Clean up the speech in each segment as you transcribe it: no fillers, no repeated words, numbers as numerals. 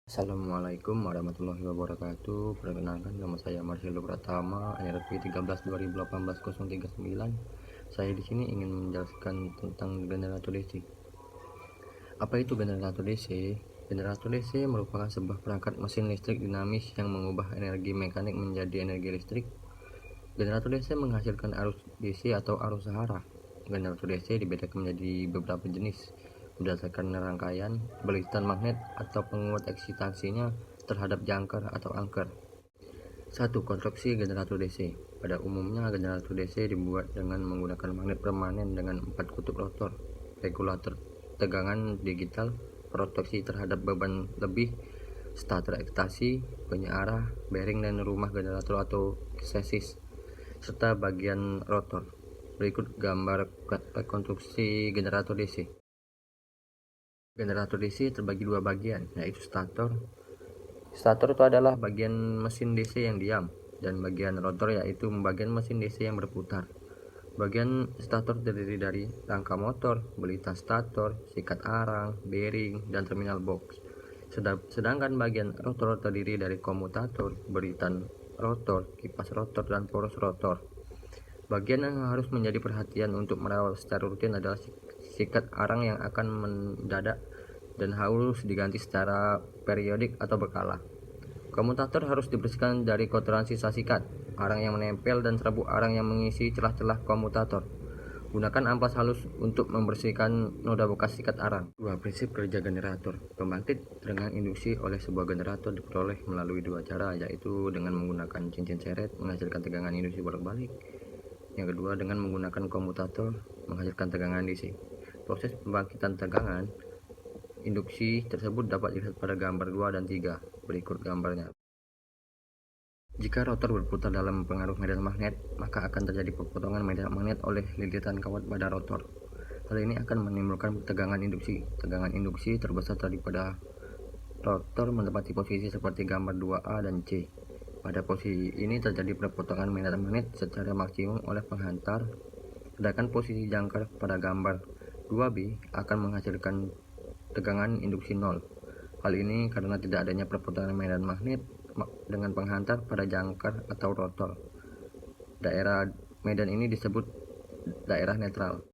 Assalamualaikum warahmatullahi wabarakatuh. Perkenalkan, nama saya Marcelo Pratama, NRP 13 2018 039. Saya di sini ingin menjelaskan tentang generator DC. Apa itu generator DC? Generator DC merupakan sebuah perangkat mesin listrik dinamis yang mengubah energi mekanik menjadi energi listrik. Generator DC menghasilkan arus DC atau arus sehara. Generator DC dibedakan menjadi beberapa jenis berdasarkan rangkaian, belitan magnet atau penguat eksitasinya terhadap jangkar atau angker. 1. Konstruksi generator DC. Pada umumnya generator DC dibuat dengan menggunakan magnet permanen dengan 4 kutub rotor, regulator tegangan digital, proteksi terhadap beban lebih, starter ekstasi, penyearah, bearing dan rumah generator atau chassis, serta bagian rotor. Berikut gambar rekonstruksi generator DC. Generator DC terbagi dua bagian, yaitu stator. Stator itu adalah bagian mesin DC yang diam, dan bagian rotor yaitu bagian mesin DC yang berputar. Bagian stator terdiri dari rangka motor, belita stator, sikat arang, bearing, dan terminal box. Sedangkan bagian rotor terdiri dari komutator, belitan rotor, kipas rotor, dan poros rotor. Bagian yang harus menjadi perhatian untuk merawat secara rutin adalah sikat arang yang akan mendadak dan harus diganti secara periodik atau berkala. Komutator harus dibersihkan dari kotoran sisa sikat, arang yang menempel, dan serabut arang yang mengisi celah-celah komutator. Gunakan ampas halus untuk membersihkan noda bekas sikat arang. 2. Prinsip kerja generator. Pembangkit tegangan induksi oleh sebuah generator diperoleh melalui dua cara, yaitu dengan menggunakan cincin seret menghasilkan tegangan induksi bolak-balik. Yang kedua, dengan menggunakan komutator menghasilkan tegangan DC. Proses pembangkitan tegangan induksi tersebut dapat dilihat pada gambar 2 dan 3. Berikut gambarnya. Jika rotor berputar dalam pengaruh medan magnet, maka akan terjadi pepotongan medan magnet oleh lilitan kawat pada rotor. Hal ini akan menimbulkan tegangan induksi. Tegangan induksi terbesar daripada rotor menempati posisi seperti gambar 2A dan C. Pada posisi ini terjadi pepotongan medan magnet secara maksimum oleh penghantar, sedangkan posisi jangkar pada gambar 2B akan menghasilkan tegangan induksi 0. Hal ini karena tidak adanya perputaran medan magnet dengan penghantar pada jangkar atau rotor. Daerah medan ini disebut daerah netral.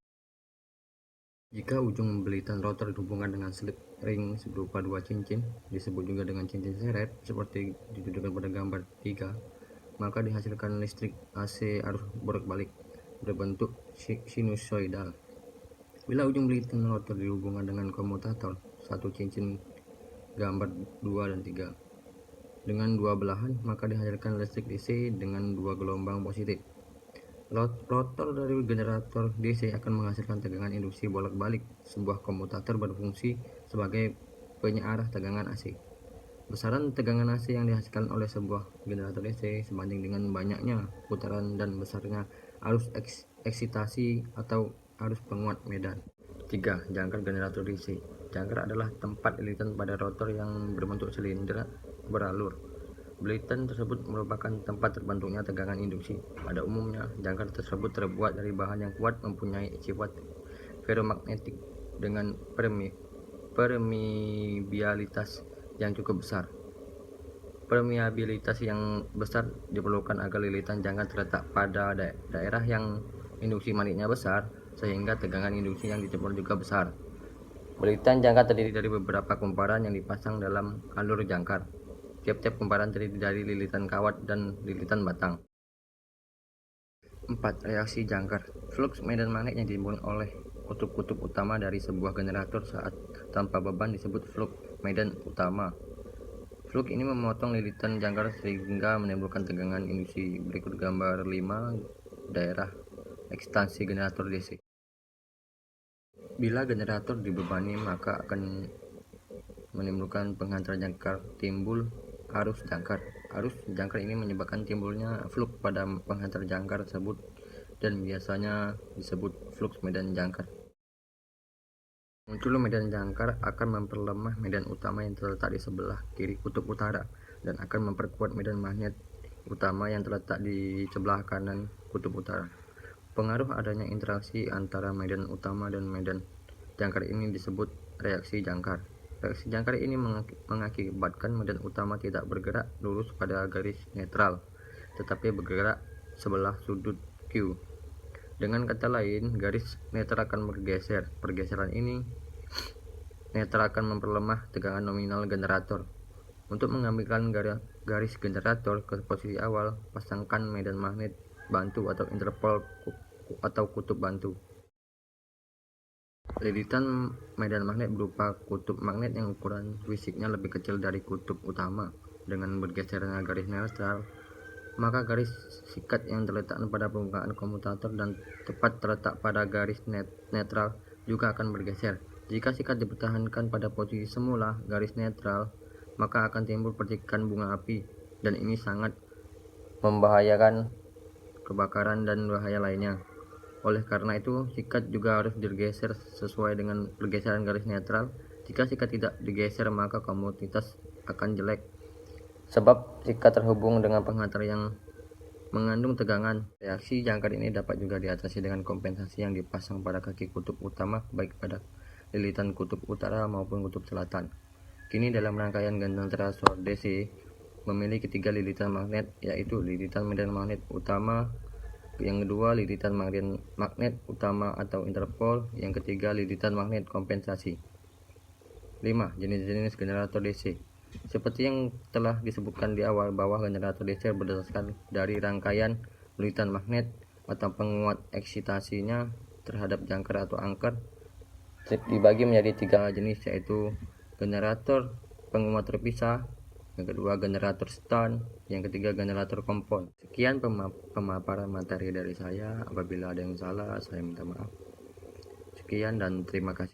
Jika ujung belitan rotor dihubungkan dengan slip ring berupa dua cincin, disebut juga dengan cincin seret, seperti ditunjukkan pada gambar 3, maka dihasilkan listrik AC arus bolak-balik berbentuk sinusoidal. Bila ujung belitan rotor dihubungkan dengan komutator, satu cincin gambar 2 dan 3, dengan dua belahan, maka dihasilkan listrik DC dengan dua gelombang positif. Rotor dari generator DC akan menghasilkan tegangan induksi bolak-balik. Sebuah komutator berfungsi sebagai penyearah tegangan AC. Besaran tegangan AC yang dihasilkan oleh sebuah generator DC sebanding dengan banyaknya putaran dan besarnya arus eksitasi atau arus penguat medan. 3. Jangkar generator DC. Jangkar adalah tempat lilitan pada rotor yang berbentuk silinder beralur. Belitan tersebut merupakan tempat terbentuknya tegangan induksi. Pada umumnya, jangkar tersebut terbuat dari bahan yang kuat, mempunyai sifat ferromagnetik dengan permeabilitas yang cukup besar. Permeabilitas yang besar diperlukan agar lilitan jangkar terletak pada daerah yang induksi magnetnya besar, sehingga tegangan induksi yang dicemplung juga besar. Belitan jangkar terdiri dari beberapa kumparan yang dipasang dalam alur jangkar. Tiap-tiap kumparan terdiri dari lilitan kawat dan lilitan batang. 4. Reaksi jangkar. Flux medan magnet yang ditimbulkan oleh kutub-kutub utama dari sebuah generator saat tanpa beban disebut flux medan utama. Flux ini memotong lilitan jangkar sehingga menimbulkan tegangan induksi. Berikut gambar 5 daerah ekstansi generator DC. Bila generator dibebani, maka akan menimbulkan penghantar jangkar, timbul arus jangkar. Arus jangkar ini menyebabkan timbulnya flux pada penghantar jangkar tersebut dan biasanya disebut flux medan jangkar. Muncul medan jangkar akan memperlemah medan utama yang terletak di sebelah kiri kutub utara dan akan memperkuat medan magnet utama yang terletak di sebelah kanan kutub utara. Pengaruh adanya interaksi antara medan utama dan medan jangkar ini disebut reaksi jangkar. Reaksi jangkar ini mengakibatkan medan utama tidak bergerak lurus pada garis netral, tetapi bergerak sebelah sudut Q. Dengan kata lain, garis netral akan bergeser. Pergeseran ini netral akan memperlemah tegangan nominal generator. Untuk mengambilkan garis generator ke posisi awal, pasangkan medan magnet bantu atau interpol atau kutub bantu. Lilitan medan magnet berupa kutub magnet yang ukuran fisiknya lebih kecil dari kutub utama. Dengan bergesernya garis netral, maka garis sikat yang terletak pada permukaan komutator dan tepat terletak pada garis netral juga akan bergeser. Jika sikat dipertahankan pada posisi semula garis netral, maka akan timbul percikan bunga api, dan ini sangat membahayakan kebakaran dan bahaya lainnya. Oleh karena itu, sikat juga harus digeser sesuai dengan pergeseran garis netral. Jika sikat tidak digeser, maka komutitas akan jelek, sebab sikat terhubung dengan pengantar yang mengandung tegangan. Reaksi jangkar ini dapat juga diatasi dengan kompensasi yang dipasang pada kaki kutub utama, baik pada lilitan kutub utara maupun kutub selatan. Kini dalam rangkaian generator DC memiliki 3 lilitan magnet, yaitu lilitan medan magnet utama, yang kedua lilitan magnet utama atau interpol, yang ketiga lilitan magnet kompensasi. 5. Jenis-jenis generator DC. Seperti yang telah disebutkan di awal bahwa generator DC berdasarkan dari rangkaian lilitan magnet atau penguat eksitasinya terhadap jangkar atau angker dibagi menjadi 3 jenis, yaitu generator penguat terpisah, yang kedua generator stand, yang ketiga generator kompon. Sekian pemaparan materi dari saya. Apabila ada yang salah, saya minta maaf. Sekian dan terima kasih.